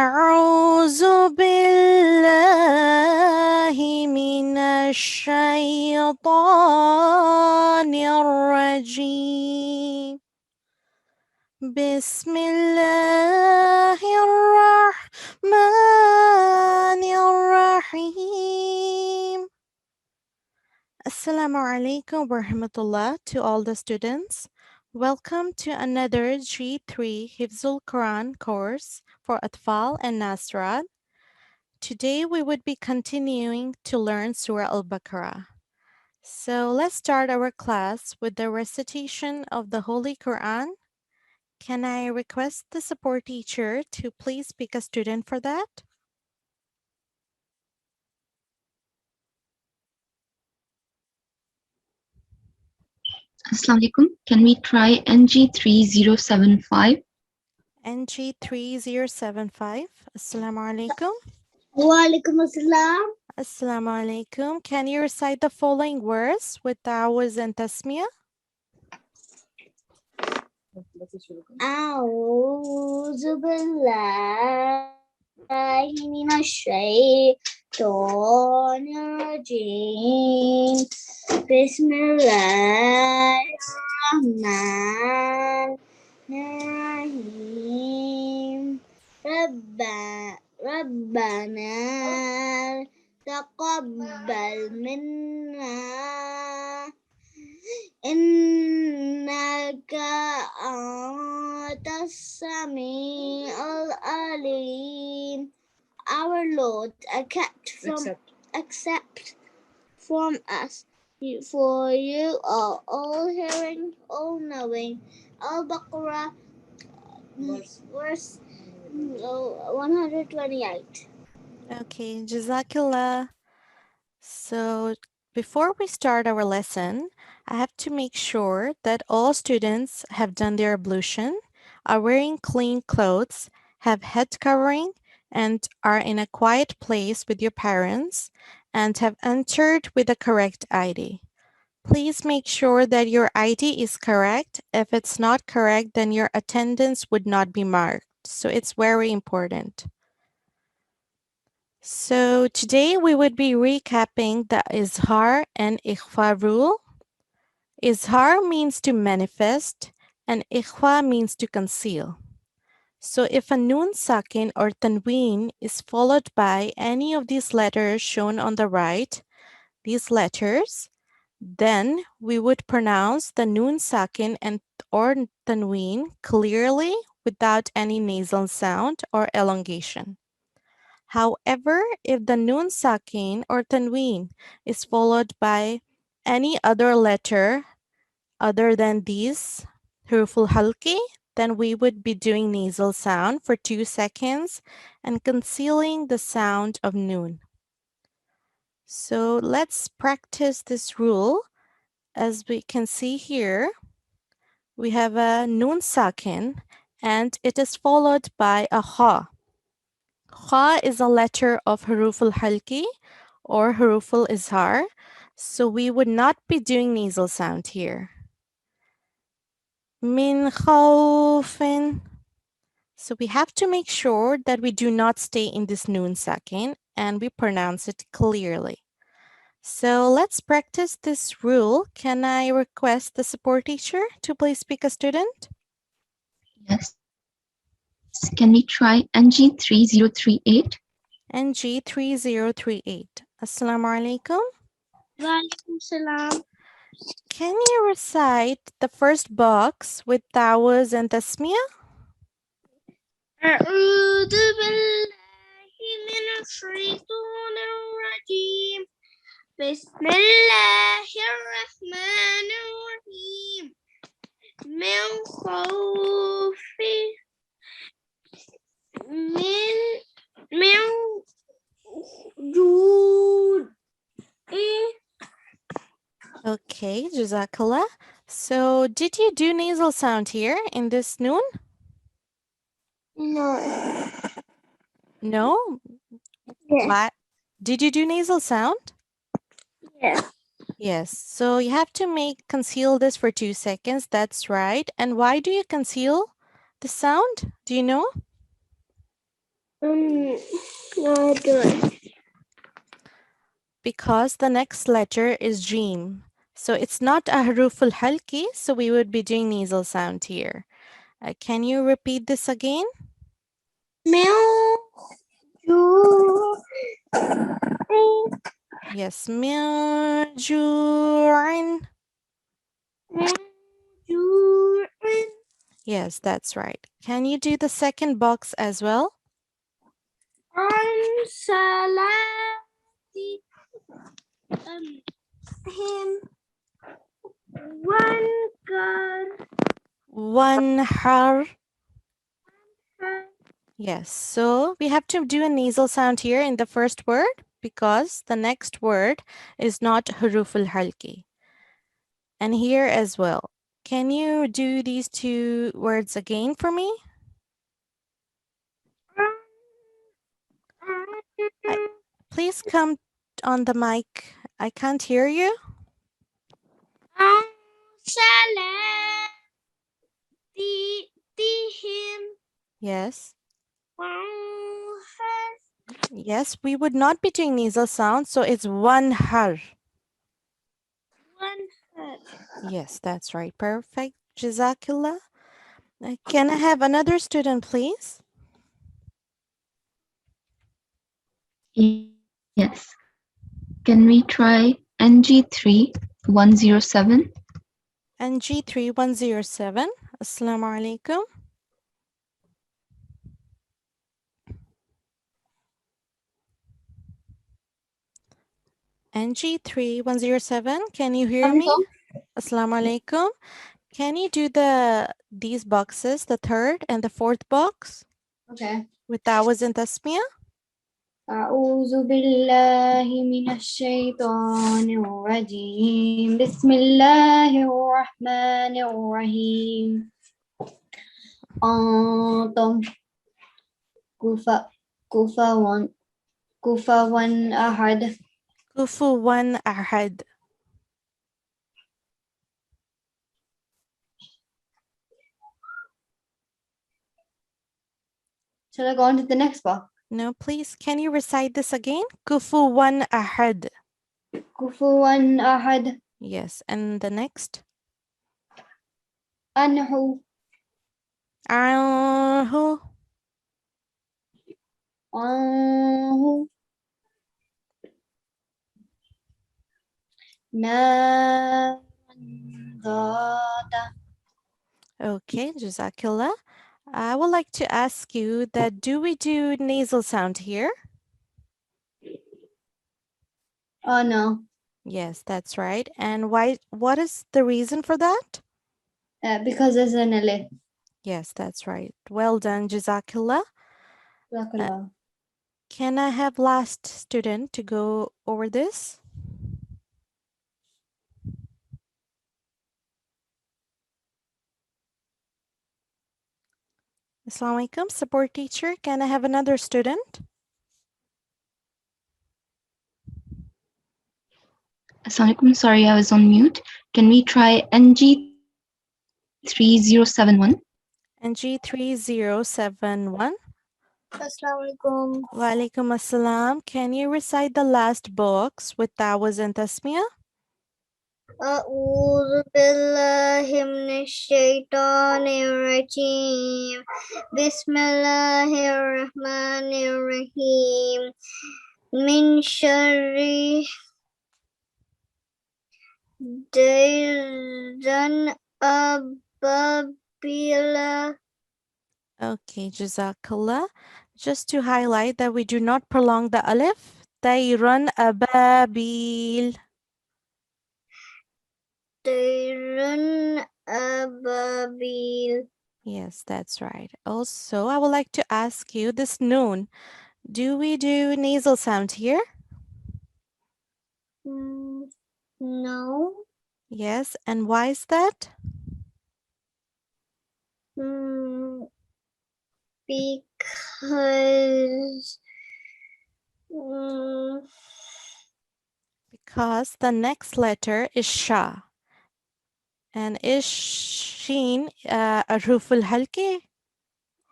أعوذ بالله من الشيطان الرجيم بسم الله الرحمن الرحيم. Assalamu alaikum wa rahmatullah to all the students. Welcome to another G3 Hifz-ul-Qur'an course for Atfal and Nasirat. Today we would be continuing to learn Surah Al-Baqarah. So let's start our class with the recitation of the Holy Qur'an. Can I request the support teacher to please pick a student for that? Assalamu alaikum. Can we try NG3075? NG3075. Assalamu alaikum. Wa alaikum assalam. Assalamu alaikum. Can you recite the following words with ta'awuz and tasmiyah? A'udzu billahi minasy syaithanir rajim. Bismillahirrahmanirrahim. Rabbana taqabbal minna innaka antas sami'ul alim. Our Lord, accept from us, for you are all hearing, all knowing. Al-Baqarah, verse 128. Okay, Jazakillah. So before we start our lesson, I have to make sure that all students have done their ablution, are wearing clean clothes, have head covering, and are in a quiet place with your parents, and have entered with the correct ID. Please make sure that your ID is correct. If it's not correct, then your attendance would not be marked. So it's very important. So today we would be recapping the Izhar and Ikhfa rule. Izhar means to manifest and Ikhfa means to conceal. So if a Nun Sakin or Tanween is followed by any of these letters shown on the right, these letters, then we would pronounce the Nun Sakin and or Tanween clearly without any nasal sound or elongation. However, if the Nun Sakin or Tanween is followed by any other letter other than these Huruful Halki, then we would be doing nasal sound for 2 seconds and concealing the sound of Nun. So let's practice this rule. As we can see here, we have a Nun Sakin and it is followed by a Ha. Kha is a letter of Huruful Halki or Huruful Izhar, so we would not be doing nasal sound here. Min khawfin. So we have to make sure that we do not stay in this Nun Sakin and we pronounce it clearly. So let's practice this rule. Can I request the support teacher to please pick a student? Yes. Can we try NG3038? NG3038. Assalamu alaikum. Wa alaikum salam. Can you recite the first box with ta'awuz and tasmiyah? A'udzu billahi minasy syaithanir rajim. Bismillahirrahmanirrahim. Min khawfi min jud. Okay, Jazakallah. So did you do nasal sound here in this Noon? No. No? Yes. What? Did you do nasal sound? Yes. Yes. So you have to conceal this for 2 seconds. That's right. And why do you conceal the sound? Do you know? No, good. Because the next letter is Jim. So it's not a haruf al-halki, so we would be doing nasal sound here. Can you repeat this again? Meow. You. Yes. Mirju'in. You. Yes, that's right. Can you do the second box as well? Salati. Him. One car. One har. Yes, so we have to do a nasal sound here in the first word because the next word is not huruf al-halki. And here as well. Can you do these two words again for me? Please come on the mic. I can't hear you. Him. Yes. Yes, we would not be doing nasal sound, so it's one har. One. Yes, that's right. Perfect. Jazakillah. Can I have another student, please? Yes. Can we try NG3 107? NG3107. Assalamu alaikum. NG3107. Can you hear me? Assalamu alaikum. Can you do these boxes, the third and the fourth box? Okay. With Tawaz and Tasmiyah? أعوذ بالله من الشيطان الرجيم بسم الله الرحمن الرحيم أنتم كفوا أحد Kufuwan ahad. Shall I go on to the next box? No, please. Can you recite this again? Kufuwan ahad. كفوا أحد Yes. And the next? أنحو Ahu. أنه نارا ذات Okay, Jazakillah. I would like to ask you that do we do nasal sound here? Oh no, Yes, that's right. And why? What is the reason for that? because there's an alif. Yes, that's right. Well done, Jazakillah. Jazakallah. Can I have last student to go over this? Assalamu alaikum, support teacher. Can I have another student? Assalamualaikum, sorry, I was on mute. Can we try NG3071? NG3071. Assalamualaikum. Wa alaikum assalam. Can you recite the last box with Tawaz and Tasmiyah? أعوذ بالله من الشيطان الرجيم بسم الله الرحمن الرحيم من شر دير أبابيل. Okay, Jazakallah. Just to highlight that we do not prolong the alif. Tayran ababil. Dayran ababil. Yes, that's right. Also, I would like to ask you this noon. Do we do nasal sound here? No. Yes, and why is that? Because Because the next letter is sha. And is sheen a ruful halki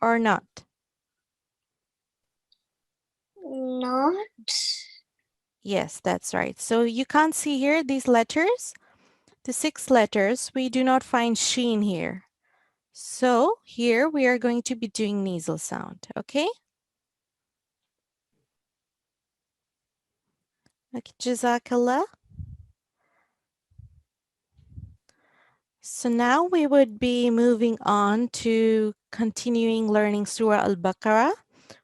or not? Not. Yes, that's right. So you can't see here these letters. The 6 letters, we do not find sheen here. So here we are going to be doing nasal sound, okay? Okay, Jazakallah. So now we would be moving on to continuing learning Surah Al-Baqarah,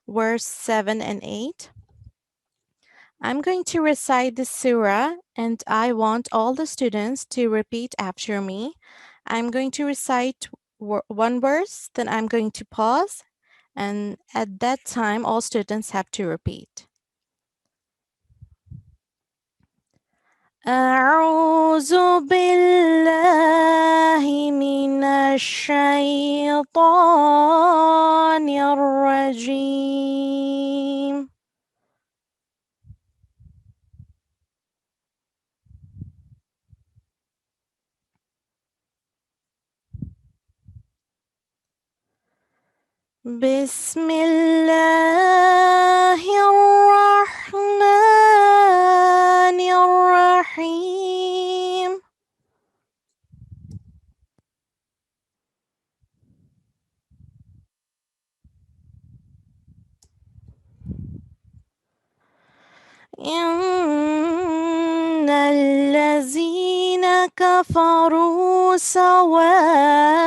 verse 7 and 8. I'm going to recite the surah and I want all the students to repeat after me. I'm going to recite one verse, then I'm going to pause, and at that time all students have to repeat. أعوذ بالله من الشيطان الرجيم. بسم الله الرحمن الرحيم. إن الذين كفروا سواء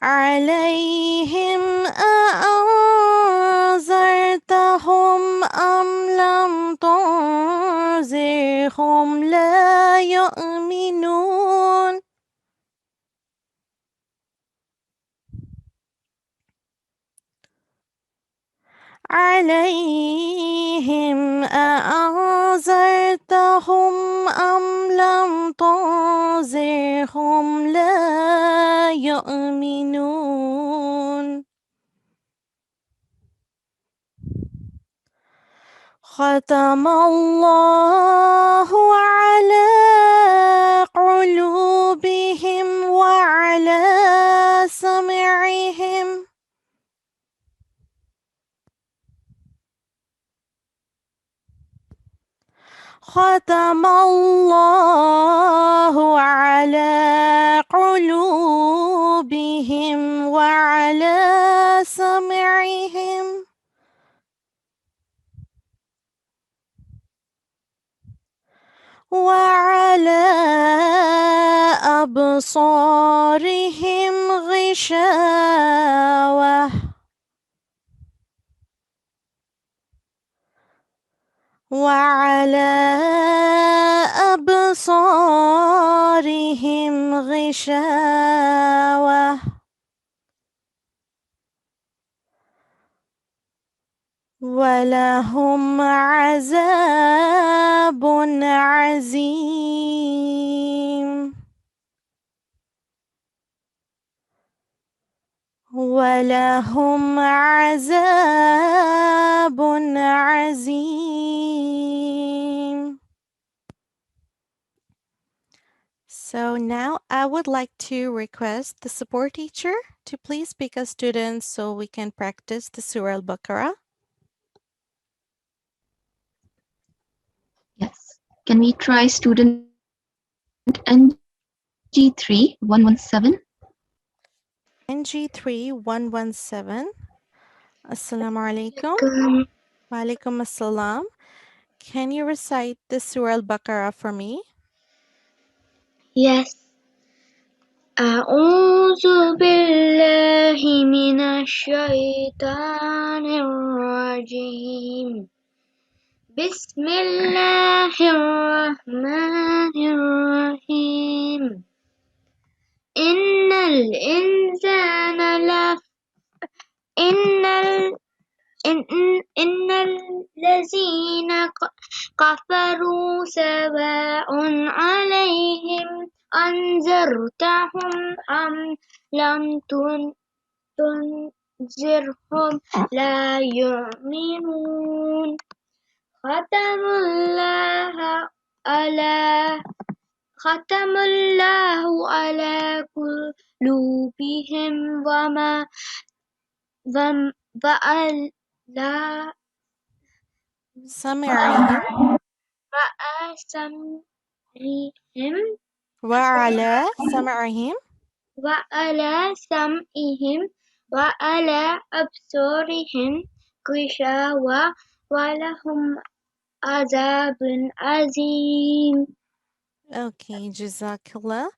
عليهم أأنذرتهم أم لم تنذرهم لا يؤمنون. عليهم أأنذرتهم أم لم تنذرهم لا يؤمنون. ختم الله على قلوبهم وعلى سمعهم ختم الله على قلوبهم وعلى سمعهم وعلى أبصارهم غشاوة وعلى أبصارهم غشاوة ولهم عذاب عظيم ولهم عذاب عظيم. So now I would like to request the support teacher to please pick a student so we can practice the Surah Al-Baqarah. Yes. Can we try student NG3 117? NG3 117. Assalamu alaikum. Wa alaikum assalam. Can you recite the Surah Al-Baqarah for me? Yes. أعوذ بالله من الشيطان الرجيم. بسم الله الرحمن الرحيم. إن الإنسان إن الذين كفروا سواء عليهم أنذرتهم أم لم تنذرهم لا يؤمنون. ختم الله على ختم الله على قلوبهم وعلى سمعهم سمعهم وعلى سمعهم وعلى سمعهم وعلى أبصارهم غشاوة ولهم عذاب عظيم. Okay, Jazakallah.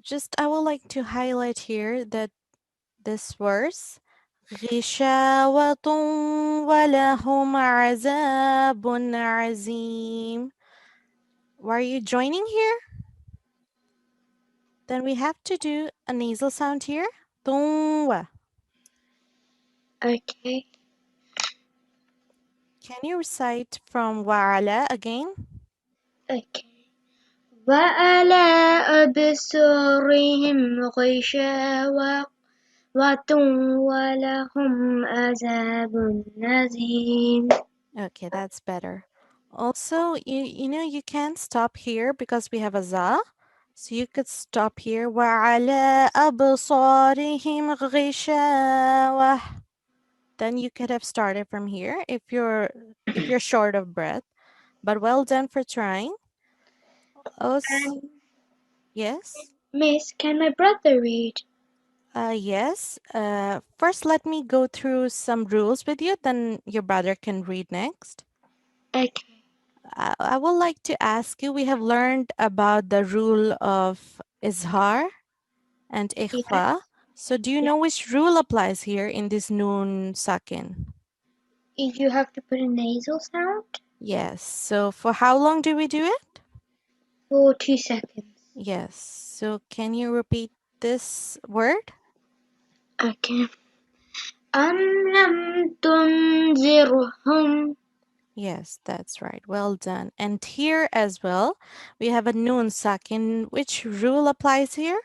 Just I would like to highlight here that this verse غشاوة ولهم عذاب عظيم. Were you joining here? Then we have to do a nasal sound here. Tunwa. Okay. Can you recite from wa'ala again? Okay. وعلى أبصارهم غشاوة ولهم عذاب عظيم. Okay, that's better. Also, you know you can't stop here because we have a za. So you could stop here. وَعَلَى أَبْصَارِهِمْ غِشَاوَةٌ. Then you could have started from here if you're short of breath. But well done for trying. Yes. Miss, can my brother read? Yes. First, let me go through some rules with you. Then your brother can read next. Okay. I would like to ask you, we have learned about the rule of izhar and ikhfa. So do you know which rule applies here in this noon sakin? You have to put a nasal sound Yes. So for how long do we do it? for 2 seconds. Yes. So can you repeat this word? Okay. لم تنذرهم. Yes, that's right. Well done. And here as well, we have a noon sakin. Which rule applies here?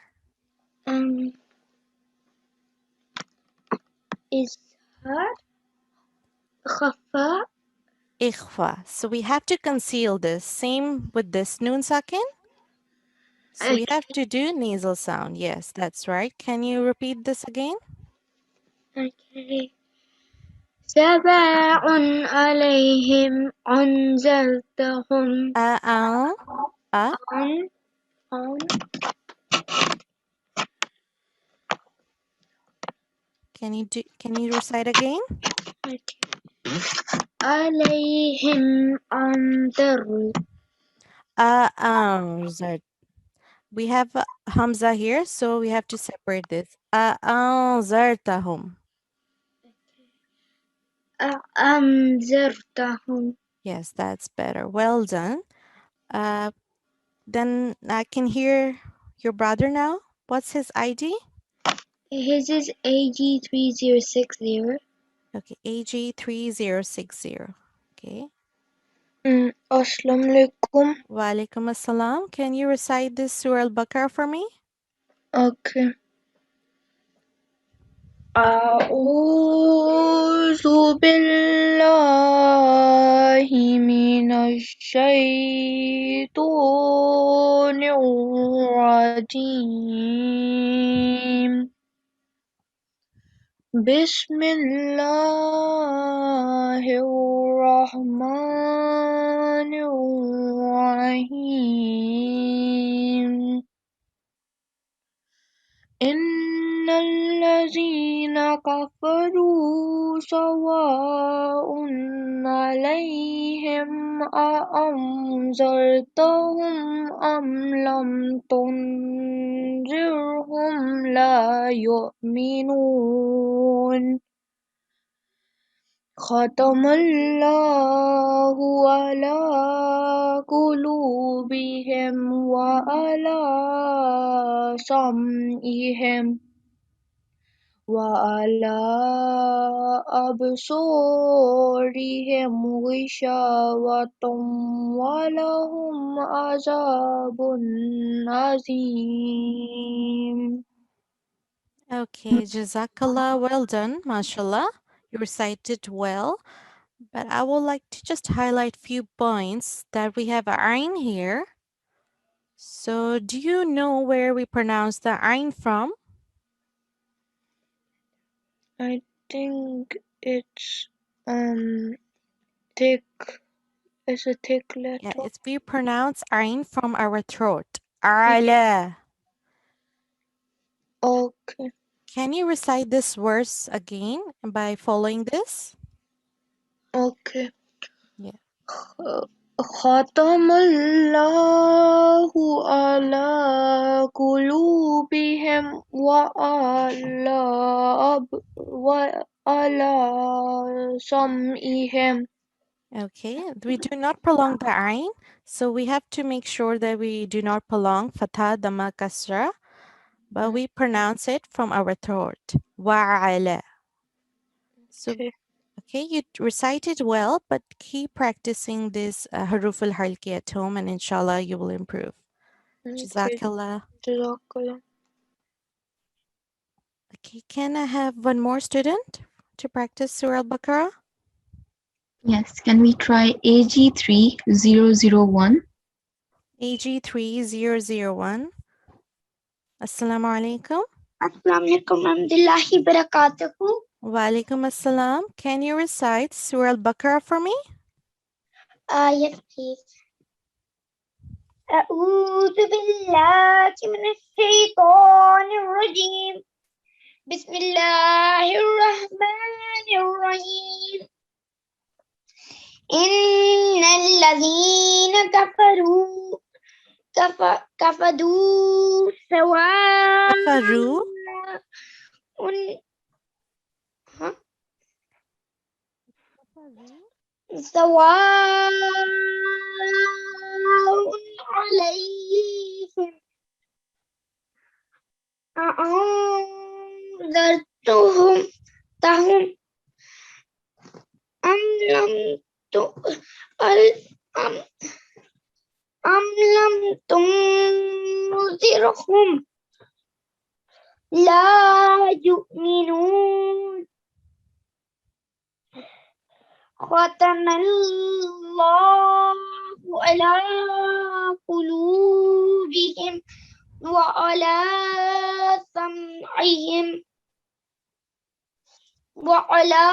إظهار خفاء. Ikhfa. So we have to conceal this. Same with this noon sakin. So we have to do nasal sound. Yes, that's right. Can you repeat this again? Okay. سواء عليهم أنذرتهم Uh, أن أن Can you recite again? عليهم أنذر. Right. We have Hamza here, so we have to separate this. Zartahum. أنذرتهم. Yes, that's better. Well done. Then I can hear your brother now. What's his ID? His is AG3060. Okay, AG3060. Okay. Assalamu alaikum. Wa alaikum assalam. Can you recite this Surah Al-Baqarah for me? Okay. أعوذ بالله من الشيطان الرجيم. بسم الله الرحمن الرحيم. إن الذين كفروا سواء عليهم أأنذرتهم أم لم تنذرهم لا يؤمنون. ختم الله على قلوبهم وعلى سمعهم وعلى أبصارهم غشاوة ولهم عذاب عظيم. Okay, Jazakallah. Well done. MashaAllah. You recited well. But I would like to just highlight few points that we have ayn here. So do you know where we pronounce the ayn from? I think it's thick. It's a thick Yeah, letter. it's we pronounce ayn from our throat. Ala. Okay. Can you recite this verse again by following this? Okay. Yeah. ختم الله على قلوبهم وعلى سمعهم. Okay, we do not prolong the ayn, so we have to make sure that we do not prolong fatha, dhamma, kasra, but we pronounce it from our throat. Wa'ala. So, Okay. okay, you recited well, but keep practicing this haruf al-halki at home, and inshallah you will improve. Okay. Jazakallah. Jazakallah. Okay, can I have one more student to practice Surah Al-Baqarah? Yes, can we try AG3001? AG3001. Assalamu alaikum. Assalamualaikum warahmatullahi wabarakatuh. Wa alaikum assalam. Can you recite Surah Al-Baqarah for me? Yes, please. أعوذ بالله من الشيطان الرجيم. بسم الله الرحمن الرحيم. إن الذين كفروا كفروا سواء Kafaru. سواء عليهم أأنذرتهم أم لم أم لم تنذرهم لا يؤمنون ختم الله على قلوبهم وعلى سمعهم وعلى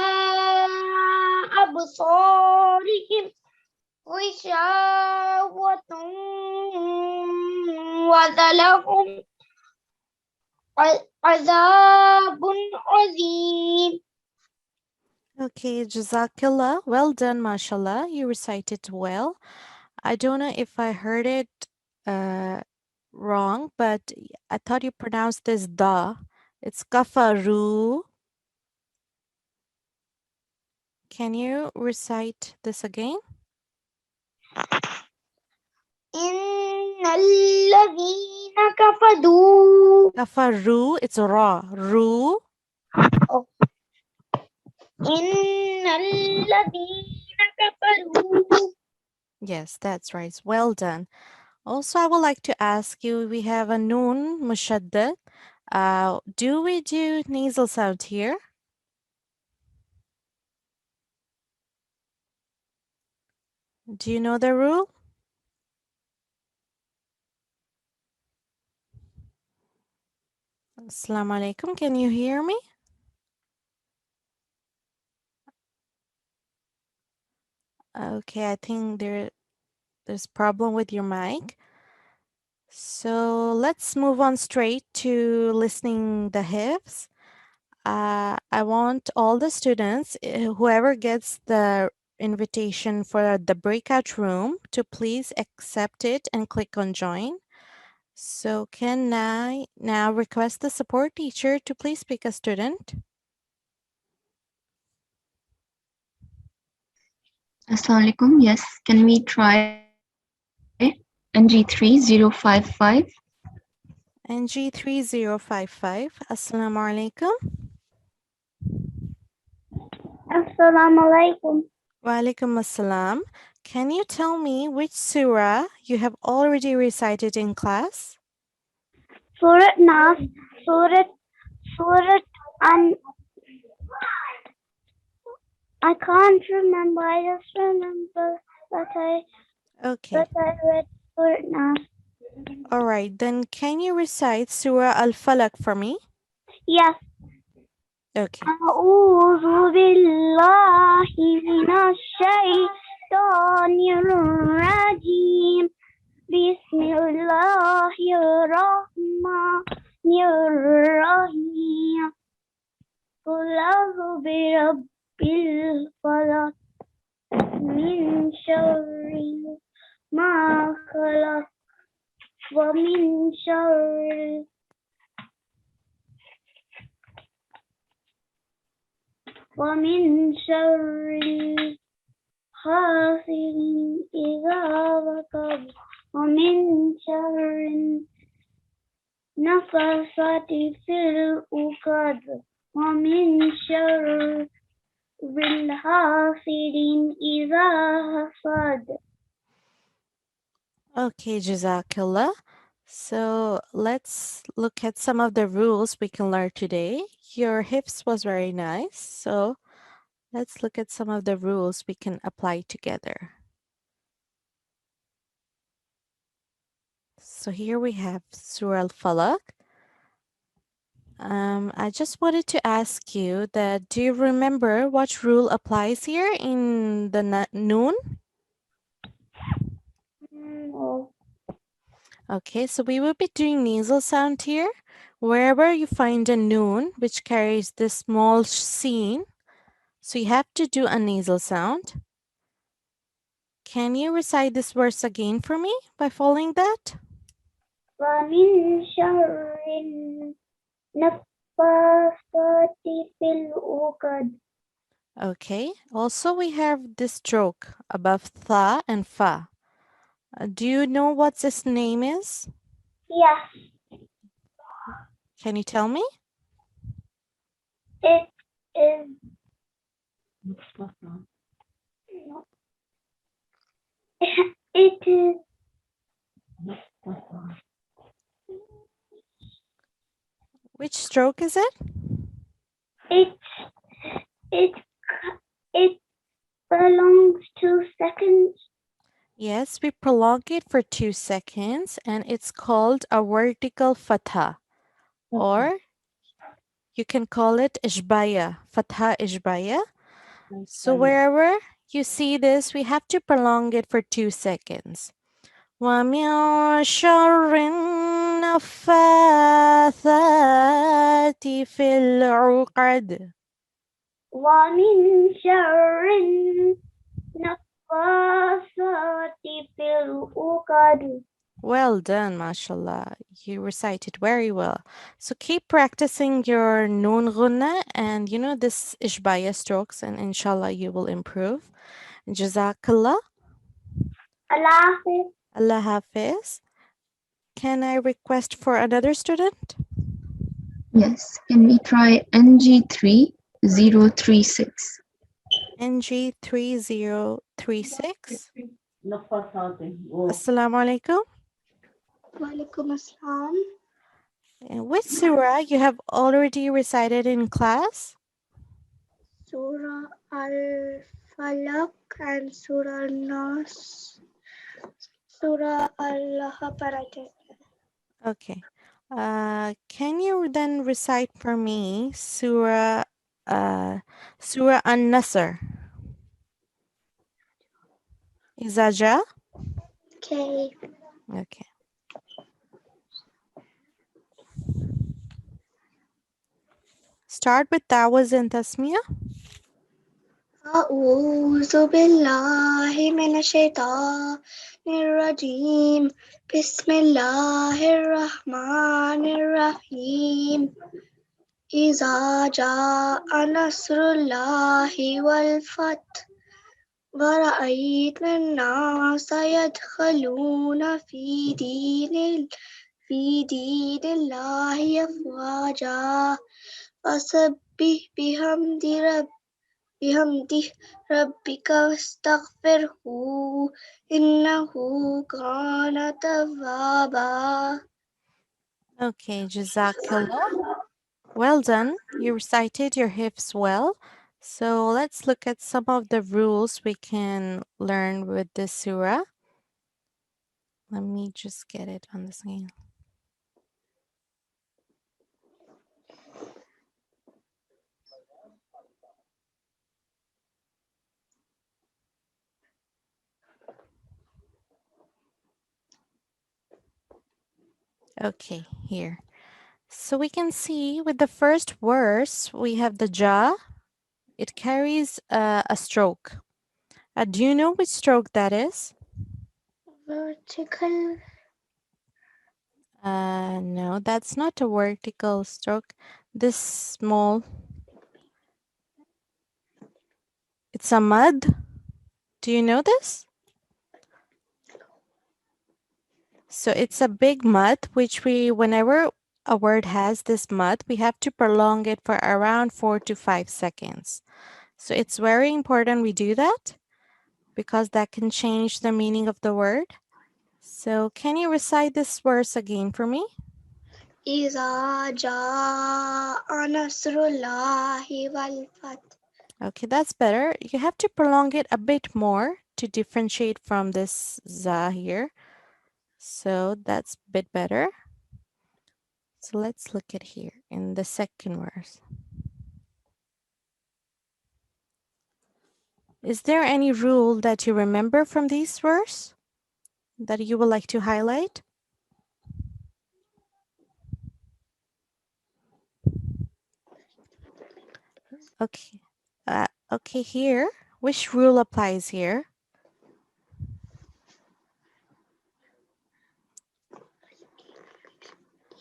أبصارهم غشاوة ولهم عذاب عظيم. Okay, Jazakallah. Well done, mashallah. You recited well. I don't know if I heard it wrong, but I thought you pronounced this da. It's kafaru. Can you recite this again? إن الذين كفروا Kafaru, it's ra. Ru. إن الذين كفروا. Yes, that's right. Well done. Also, I would like to ask you, we have a noon mushaddad. Do we do nasal sound here? Do you know the rule? Assalamu alaikum. Can you hear me? Okay, I think there's problem with your mic. So let's move on straight to listening the hifz. I want all the students, whoever gets the invitation for the breakout room, to please accept it and click on join. So can I now request the support teacher to please pick a student? Assalamualaikum. Yes, can we try NG3055? NG3055. Assalamu alaikum. Assalamualaikum. Wa alaikum assalam. Can you tell me which surah you have already recited in class? Surat Nas, Surat An I can't remember. I just remember that Okay. I read Surah Nas. All right. Then can you recite Surah Al-Falaq for me? Yes. Okay. أعوذ بالله من الشيطان الرجيم بسم الله الرحمن الرحيم قل أعوذ برب الفلق من شر ما خلق ومن شر حاسد إذا وقب ومن شر النفاثات في العقد ومن شر حاسد إذا حسد. Okay, Jazakallah. So let's look at some of the rules we can learn today. Your hifz was very nice. So let's look at some of the rules we can apply together. So here we have Surah Al-Falaq. I just wanted to ask you that do you remember what rule applies here in the noon? No. Okay, so we will be doing nasal sound here. Wherever you find a noon which carries this small sheen, so you have to do a nasal sound. Can you recite this verse again for me by following that? ومن شر النفاثات في العقد. Okay, also we have this stroke above tha and fa. Do you know what this name is? Yes, Can you tell me? it is. It is. Which stroke is it? It. It. It belongs to seconds. Yes, we prolong it for 2 seconds and it's called a vertical fatha, or you can call it ishbaya, fatha ishbaya. So wherever you see this, we have to prolong it for 2 seconds. وَمِن شَرِّ النَّفَّاثَاتِ فِي الْعُقَدِ. ومن شر النفاثات في العقد. Well done, mashallah. You recited very well. So keep practicing your noon ghunna and you know this ishbaya strokes, and inshallah you will improve. Jazakallah. Allah Hafiz. Allah Hafiz. Can I request for another student? Yes, can we try NG3036? NG3036. Assalamu alaikum. Walaikum assalam. And which surah you have already recited in class? Surah Al-Falaq and Surah Nas. Surah Al-Habarat. Okay. Can you then recite for me Surah An-Nasr? Izaja? Okay. Okay. Start with Tawaz and Tasmiyah. أعوذ بالله من الشيطان الرجيم بسم الله الرحمن الرحيم إذا جاء نصر الله والفتح ورأيت الناس يدخلون في دين الله أفواجا فسبح بحمد ربك واستغفره إنه كان توابا. Okay, Jazakallah. Well done. You recited your hifz well. So let's look at some of the rules we can learn with this surah. Let me just get it on the screen. Okay, here. So we can see with the first verse, we have the ja. It carries a stroke. Do you know which stroke that is? Vertical. No, that's not a vertical stroke. This small, it's a mud. Do you know this? So it's a big mud, which whenever a word has this mud, we have to prolong it for around 4 to 5 seconds. So it's very important we do that because that can change the meaning of the word. So can you recite this verse again for me? إذا جاء نصر الله والفتح. Okay, that's better. You have to prolong it a bit more to differentiate from this za here. So that's a bit better. So let's look at here in the second verse. Is there any rule that you remember from this verse that you would like to highlight? Okay. Okay, here. Which rule applies here?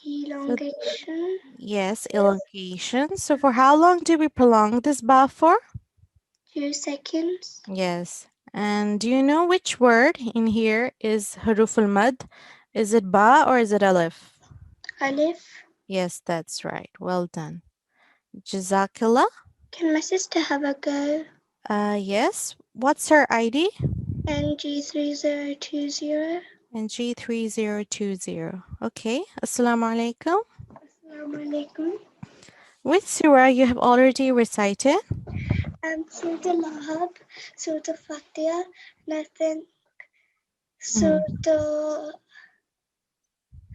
Elongation. Yes, elongation. So for how long do we prolong this ba for? 2 seconds. Yes. And do you know which word in here is haruful mad? Is it ba or is it alif? Alif. Yes, that's right. Well done. Jazakallah. Can my sister have a go? Yes. What's her ID? NG3020. And G3020. Okay. Assalamu alaikum. Assalamu alaikum. Which surah you have already recited? Surah Al-Lahab, Surah Al-Fatiha, nothing. Surah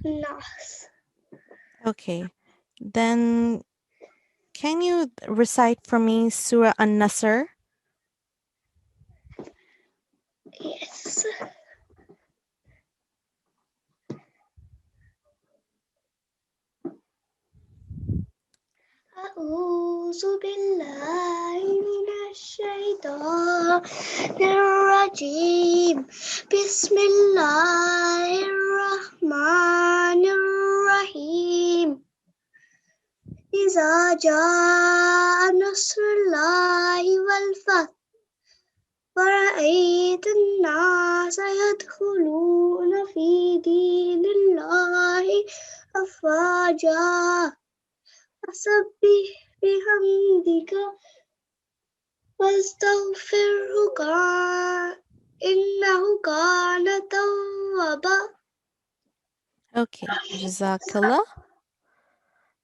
Nas. Okay. Then can you recite for me Surah An-Nasr? Yes. أعوذ بالله من الشيطان الرجيم بسم الله الرحمن الرحيم إذا جاء نصر الله والفتح ورأيت الناس يدخلون في دين الله أفواجا فسبح بحمدك واستغفره إنه كان توابا. Okay. Jazakallah.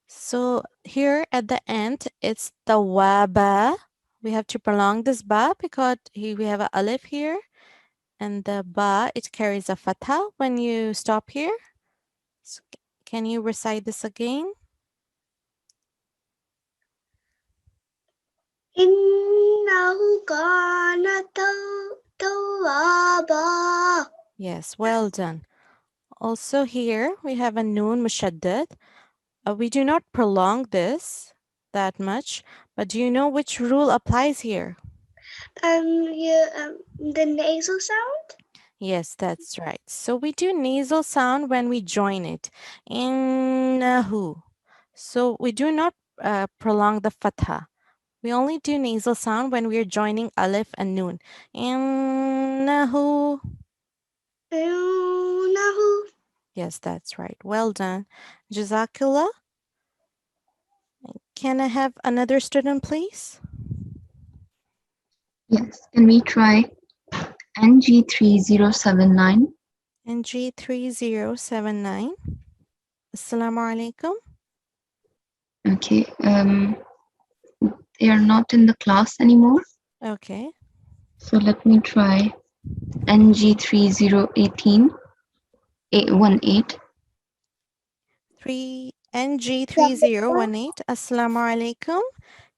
So here at the end, it's the waba. We have to prolong this ba because we have an alif here. And the ba, it carries a fatha when you stop here. So can you recite this again? إنه كان توابا. Yes, well done. Also here, we have a noon mushaddad. We do not prolong this that much, but do you know which rule applies here? The nasal sound. Yes, that's right. So we do nasal sound when we join it. Innahu. So we do not prolong the fatha. We only do nasal sound when we are joining alif and noon. Innahu. إنه. Yes, that's right. Well done. Jazakallah. Can I have another student, please? Yes, can we try NG3079? NG3079. Assalamu alaikum. Okay. they are not in the class anymore. Okay. So let me try NG3018 818. NG3018. Assalamu alaikum.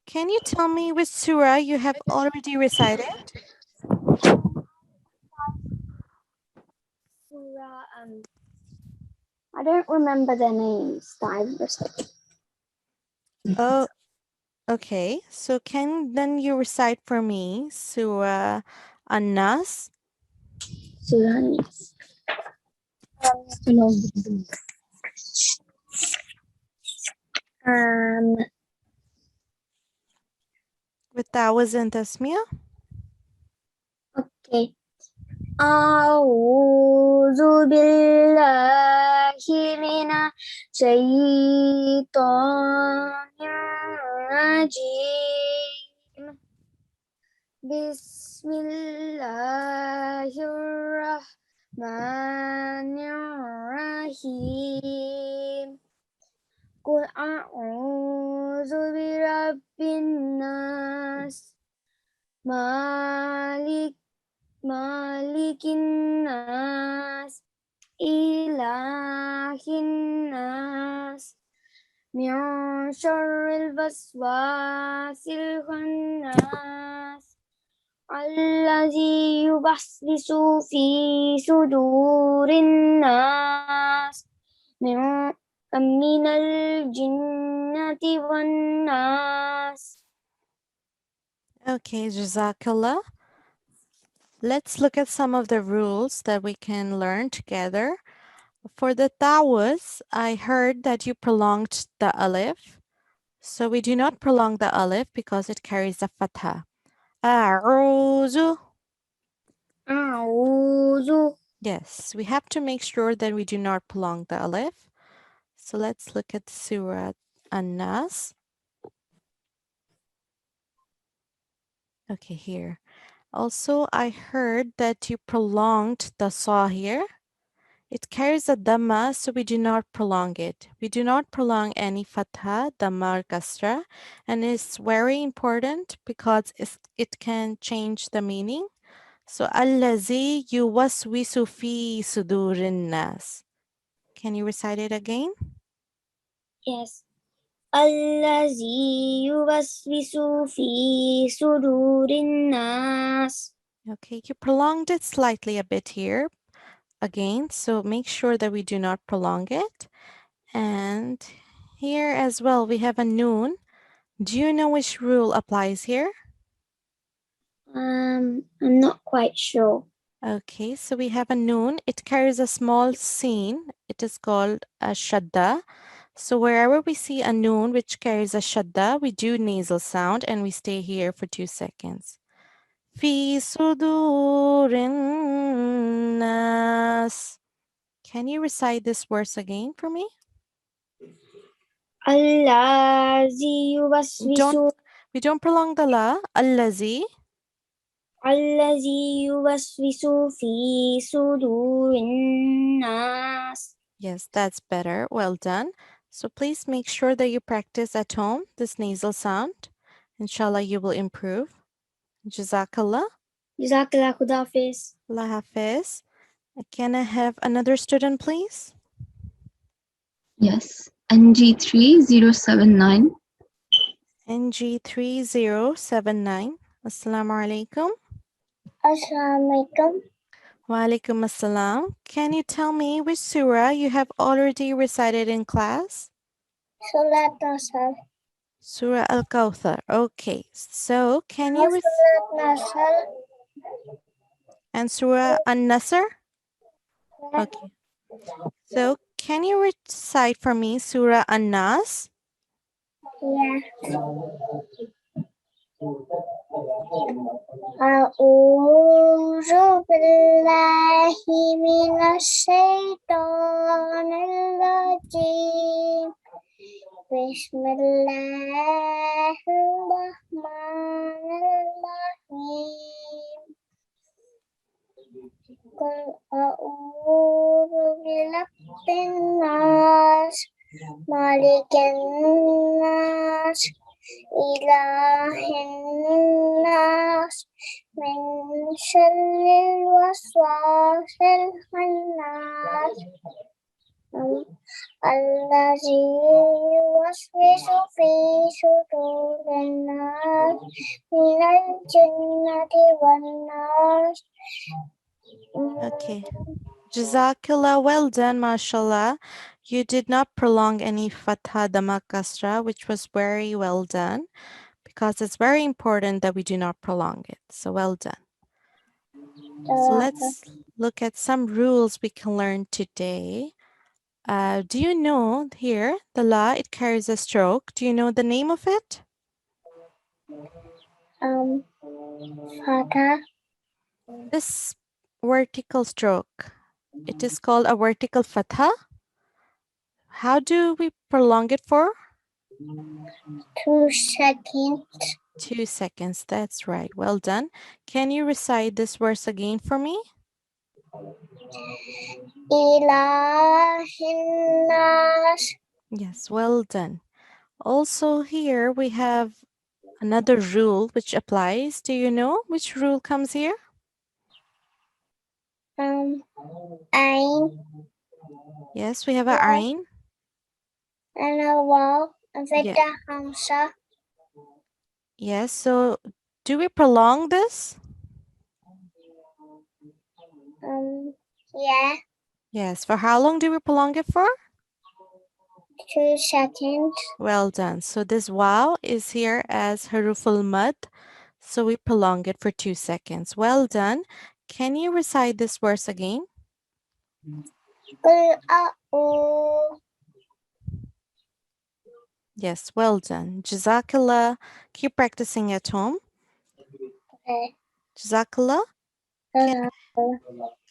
Can you tell me which surah you have already recited? Surah, I don't remember their names that I've recited. Oh, okay. So can then you recite for me Surah An-Nas? Surah An-Nas. With Tawaz and Tasmiyah? Okay. أعوذ بالله من الشيطان الرجيم بسم الله الرحمن الرحيم قل أعوذ برب الناس مالك الناس إله الناس من شر الوسواس الخناس الذي يوسوس في صدور الناس من الجنة والناس. Okay, Jazakallah. Let's look at some of the rules that we can learn together. For the Tawaz, I heard that you prolonged the alif. So we do not prolong the alif because it carries a fatha. A'udhu. أعوذ. Yes, we have to make sure that we do not prolong the alif. So let's look at Surah An-Nas. Okay, here. Also, I heard that you prolonged the saw here. It carries a dhamma, so we do not prolong it. We do not prolong any fatha, dhamma, or kasra. And it's very important because it can change the meaning. So, allazi yuwaswisu fi sudurin nas. Can you recite it again? Yes. الذي يوسوس في صدور الناس. Okay, you prolonged it slightly a bit here again, so make sure that we do not prolong it. And here as well, we have a noon. Do you know which rule applies here? I'm not quite sure. Okay, so we have a noon. It carries a small scene. It is called a shadda. So wherever we see a noon which carries a shadda, we do nasal sound and we stay here for 2 seconds. Fi sudurin nas. Can you recite this verse again for me? الذي يوسوس We don't prolong the la. Allazi. الذي يوسوس في صدور الناس. Yes, that's better. Well done. So please make sure that you practice at home this nasal sound. Inshallah, you will improve. Jazakallah. جزاك الله خدا حافظ. Allah Hafiz. Can I have another student, please? Yes, NG3079. NG3079. Assalamu alaikum. Assalamu alaikum. Wa alaikum assalam. Can you tell me which surah you have already recited in class? Surah Nasr. Surah Al-Kawthar. Okay. So can you Surah Nasr. and Surah An-Nasr? Okay. So can you recite for me Surah An-Nas? Yeah. أعوذ بالله من الشيطان الرجيم بسم الله الرحمن الرحيم قل أعوذ برب الناس مالك الناس إله الناس من شر الوسواس الخناس الذي يوسوس في صدور الناس من الجنة والناس. Okay. Jazakallah, well done, mashallah. You did not prolong any fatha dama kasra, which was very well done, because it's very important that we do not prolong it. So well done. So let's look at some rules we can learn today. Do you know here, the la, it carries a stroke. Do you know the name of it? Father, This vertical stroke, it is called a vertical fatha. How do we prolong it for? 2 seconds. 2 seconds. That's right. Well done. Can you recite this verse again for me? Ilahinnas. Yes, well done. Also here we have another rule which applies. Do you know which rule comes here? Ein Yes, we have a ayn. and a waw with Yeah. the hamza. Yes, so do we prolong this? Yeah, Yes, for how long do we prolong it for? 2 seconds. Well done. So this wow is here as haruful mad. So we prolong it for 2 seconds. Well done. Can you recite this verse again? Qul a'u. Yes, well done. Jazakallah. Keep practicing at home. Okay. Jazakallah.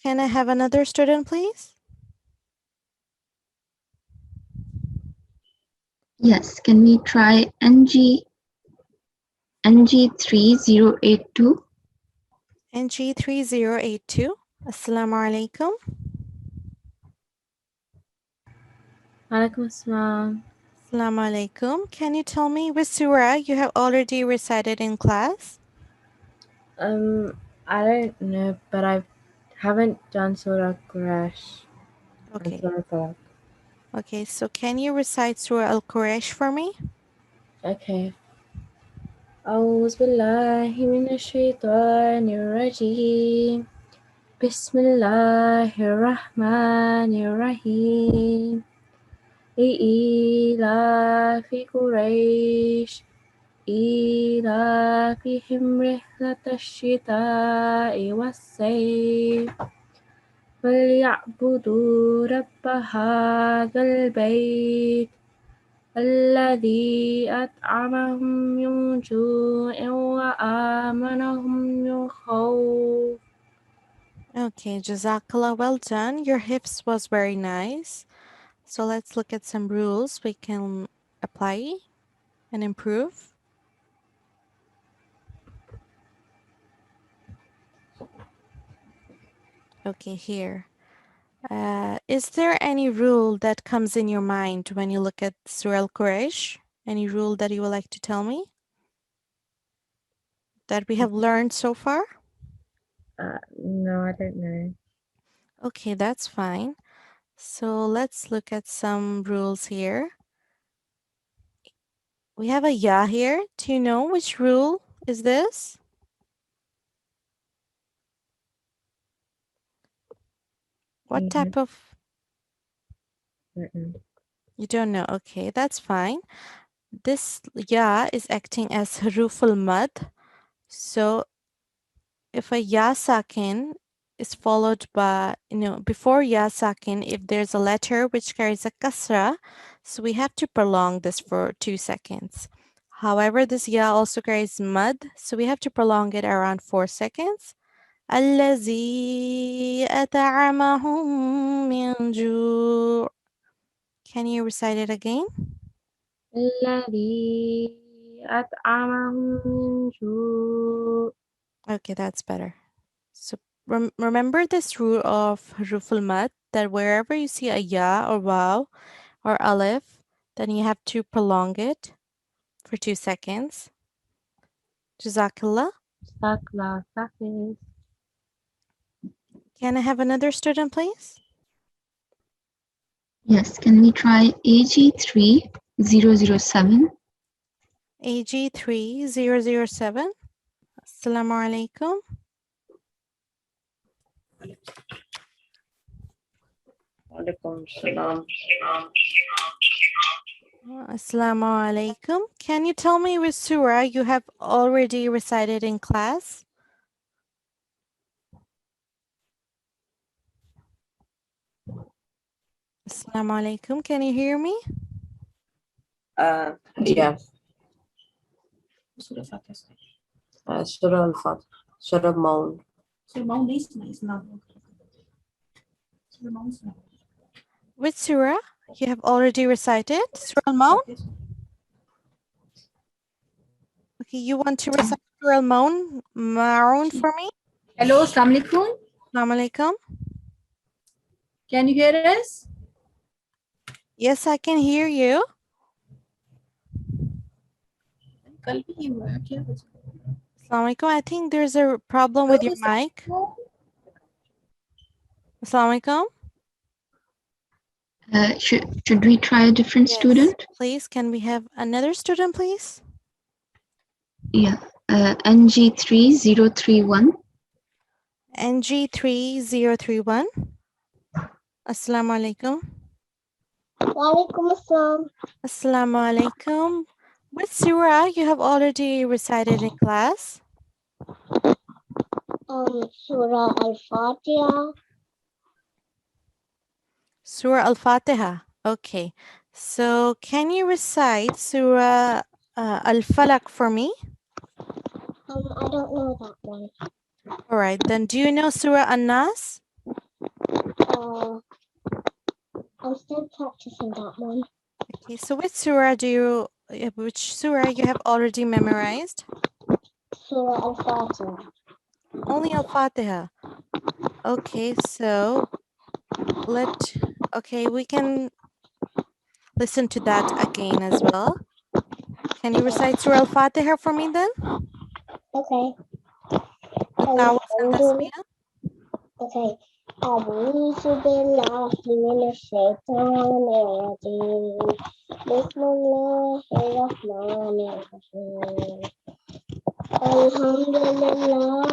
Can I have another student, please? Yes, can we try NG3082? NG3082. Assalamu alaikum. Alaikum assalam. Assalamu alaikum. Can you tell me which surah you have already recited in class? I don't know, but I haven't done Surah Quraysh. Okay. Surah Falaq. Okay, so can you recite Surah Al-Quraysh for me? Okay. أعوذ بالله من الشيطان الرجيم. بسم الله الرحمن الرحيم. لإيلاف قريش إيلافهم رحلة الشتاء والصيف فليعبدوا رب هذا البيت الذي أطعمهم من جوع وآمنهم من خوف. Okay, Jazakallah, well done. Your hifz was very nice. So let's look at some rules we can apply and improve. Okay, here. Is there any rule that comes in your mind when you look at Surah Al-Quraysh? Any rule that you would like to tell me that we have learned so far? No, I don't know. Okay, that's fine. So let's look at some rules here. We have a ya here. Do you know which rule is this? What type of... You don't know. Okay, that's fine. This ya is acting as haruful mad. So if a ya sakin is followed by, before ya sakin, if there's a letter which carries a kasra, so we have to prolong this for 2 seconds. However, this ya also carries mad, so we have to prolong it around 4 seconds. الذي أطعمهم من جوع. Can you recite it again? الذي أطعمهم من جوع. Okay, that's better. So remember this rule of huruful mad, that wherever you see a ya or waw or alif, then you have to prolong it for 2 seconds. Jazakallah. Jazakallah. Hafiz. Can I have another student, please? Yes, can we try AG3007? AG3007. Assalamu alaikum. Walaikum salam. Assalamu alaikum. Can you tell me which surah you have already recited in class? Assalamu alaikum. Can you hear me? Yeah. Surah Al-Fatih. Surah Maun. Which surah you have already recited? Surah Al-Maun? Okay, you want to recite Surah Al-Maun Ma'un for me? Hello, Assalamu alaikum. Assalamu alaikum. Can you hear us? Yes, I can hear you. Assalamu alaikum. I think there's a problem with your mic. Assalamu alaikum. Should we try a different Yes, student? please. Can we have another student, please? Yeah. NG3031. NG3031. Assalamu alaikum. Walaikum assalam. Assalamu alaikum. Which surah you have already recited in class? Surah Al-Fatiha. Surah Al-Fatiha. Okay. So can you recite Surah Al-Falaq for me? I don't know that one. All right. Then do you know Surah An-Nas? I'm still practicing that one. Okay. So which surah you have already memorized? Surah Al-Fatiha. Only Al-Fatiha. Okay. So we can listen to that again as well. Can you recite Surah Al-Fatiha for me then? Okay. Tawas and Tasmiyah? Okay. أعوذ بالله من الشيطان الرجيم بسم الله الرحمن الرحيم الحمد لله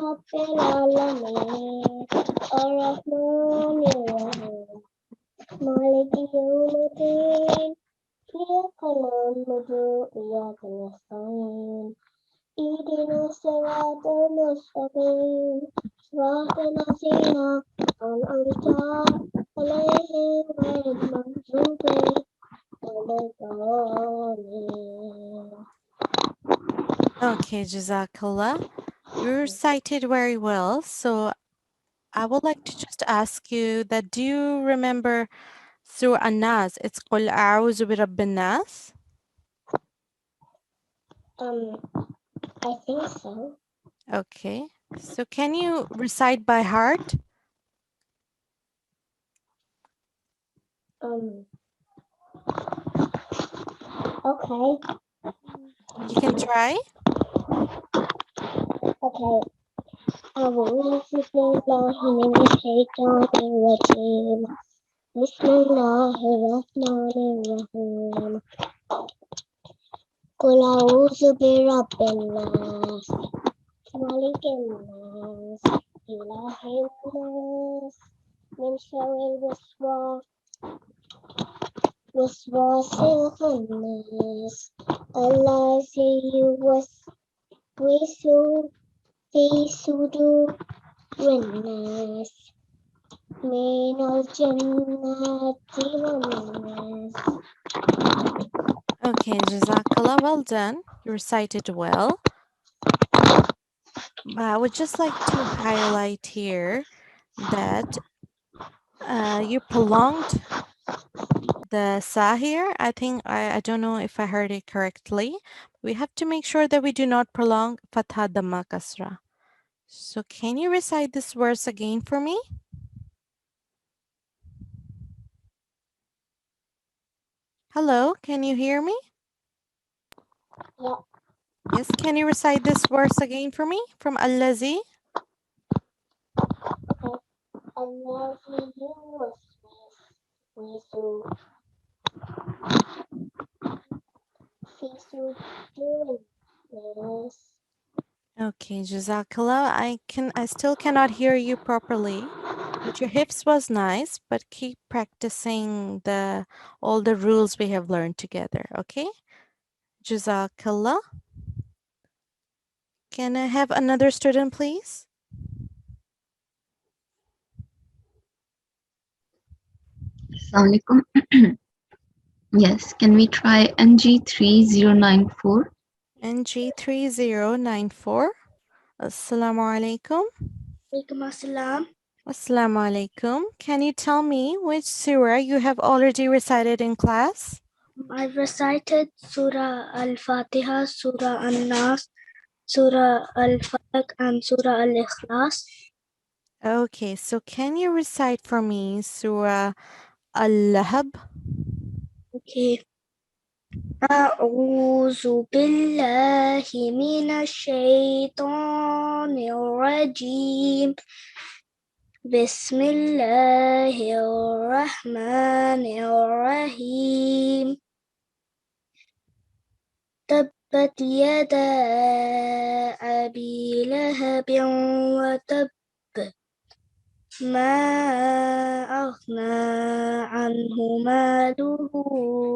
رب العالمين الرحمن الرحيم مالك يوم الدين إياك نعبد وإياك نستعين اهدنا الصراط المستقيم صراط الذين أنعمت عليهم غير المغضوب عليهم. Okay, Jazakallah. You recited very well. So I would like to just ask you that do you remember Surah An-Nas? It's قُلْ أَعُوذُ بِرَبِّ النَّاسِ. I think so. Okay. So can you recite by heart? Okay. You can try. Okay. أعوذ بالله من الشيطان الرجيم بسم الله الرحمن الرحيم قل أعوذ برب الناس ملك الناس إله الناس من شر الوسواس الخناس الذي يوسوس في صدور الناس من الجنة والناس. Okay, Jazakallah. Well done. You recited well. I would just like to highlight here that you prolonged the sa here. I think I don't know if I heard it correctly. We have to make sure that we do not prolong fatha dhamma kasra. So can you recite this verse again for me? Hello, can you hear me? Yeah. Yes, can you recite this verse again for me from Allazi? Okay, Jazakallah. I still cannot hear you properly. But your hips was nice, but keep practicing all the rules we have learned together, okay? Jazakallah. Can I have another student, please? Assalamu alaikum. Yes, can we try NG3094? NG3094. Assalamu alaikum. Alaikum assalam. Assalamu alaikum. Can you tell me which surah you have already recited in class? I recited Surah Al-Fatiha, Surah An-Nas, Surah Al-Falaq, and Surah Al-Ikhlas. Okay, so can you recite for me Surah Al-Lahab? Okay. أعوذ بالله من الشيطان الرجيم بسم الله الرحمن الرحيم تبت يدا أبي لهب وتب ما أغنى عنه ماله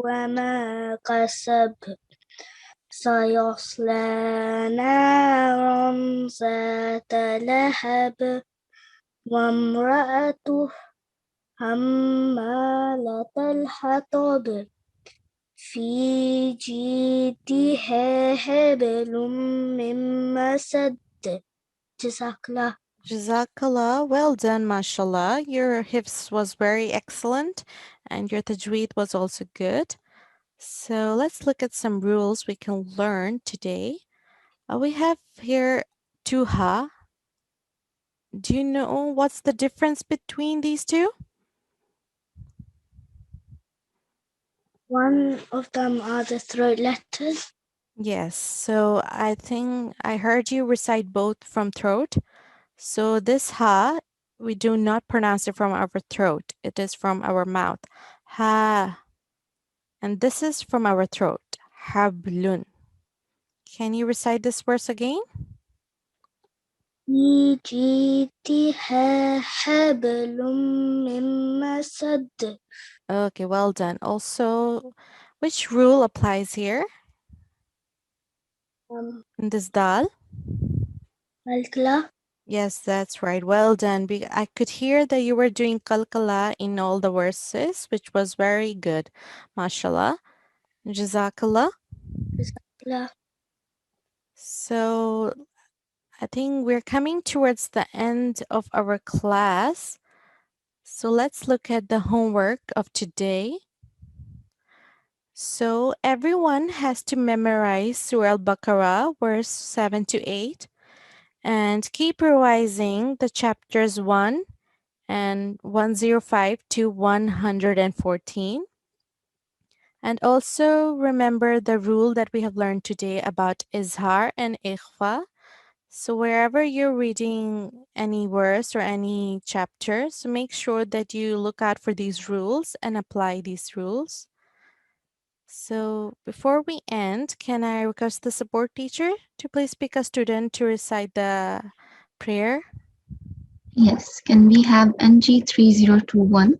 وما كسب سيصلى نارا ذات لهب وامرأته حمالة الحطب في جيدها حبل من مسد. جزاك الله. Jazakallah. Well done, mashallah. Your hifz was very excellent and your tajweed was also good. So let's look at some rules we can learn today. We have here tuha. Do you know what's the difference between these two? One of them are the throat letters. Yes, so I think I heard you recite both from throat. So this ha, we do not pronounce it from our throat. It is from our mouth. Ha. And this is from our throat. Hablun. Can you recite this verse again? في جيدها حبل من مسد. Okay, well done. Also, which rule applies here in this dal? الكلا. Yes, that's right. Well done. I could hear that you were doing kalkala in all the verses, which was very good. MashaAllah. Jazakallah. الكلا. So I think we're coming towards the end of our class. So let's look at the homework of today. So everyone has to memorize Surah Al-Baqarah, verse 7 to 8, and keep revising the chapters 1 and 105 to 114. And also remember the rule that we have learned today about Izhar and Ikhfa. So wherever you're reading any verse or any chapter, so make sure that you look out for these rules and apply these rules. So before we end, can I request the support teacher to please pick a student to recite the prayer? Yes, can we have NG3021?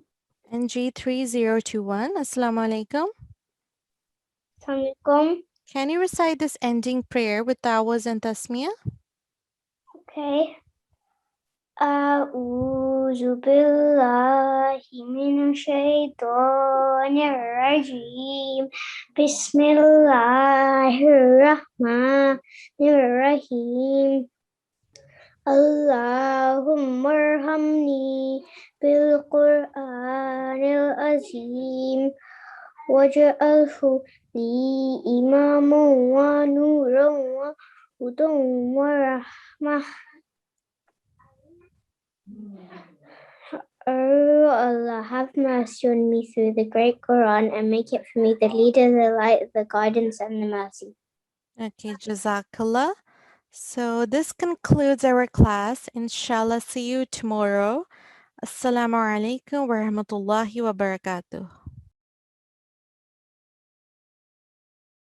NG3021, Assalamu alaikum. Assalamualaikum. Can you recite this ending prayer with tawas and tasmiyah? Okay. أعوذ بالله من الشيطان الرجيم بسم الله الرحمن الرحيم اللهم ارحمني بالقرآن العظيم واجعله لي إماما ونورا وهدى ورحمة. Oh Allah, have mercy on me through the great Quran and make it for me the leader, the light, the guidance, and the mercy. Okay, Jazakallah. So this concludes our class. Inshallah, see you tomorrow. Assalamu alaikum wa rahmatullahi wa barakatuh.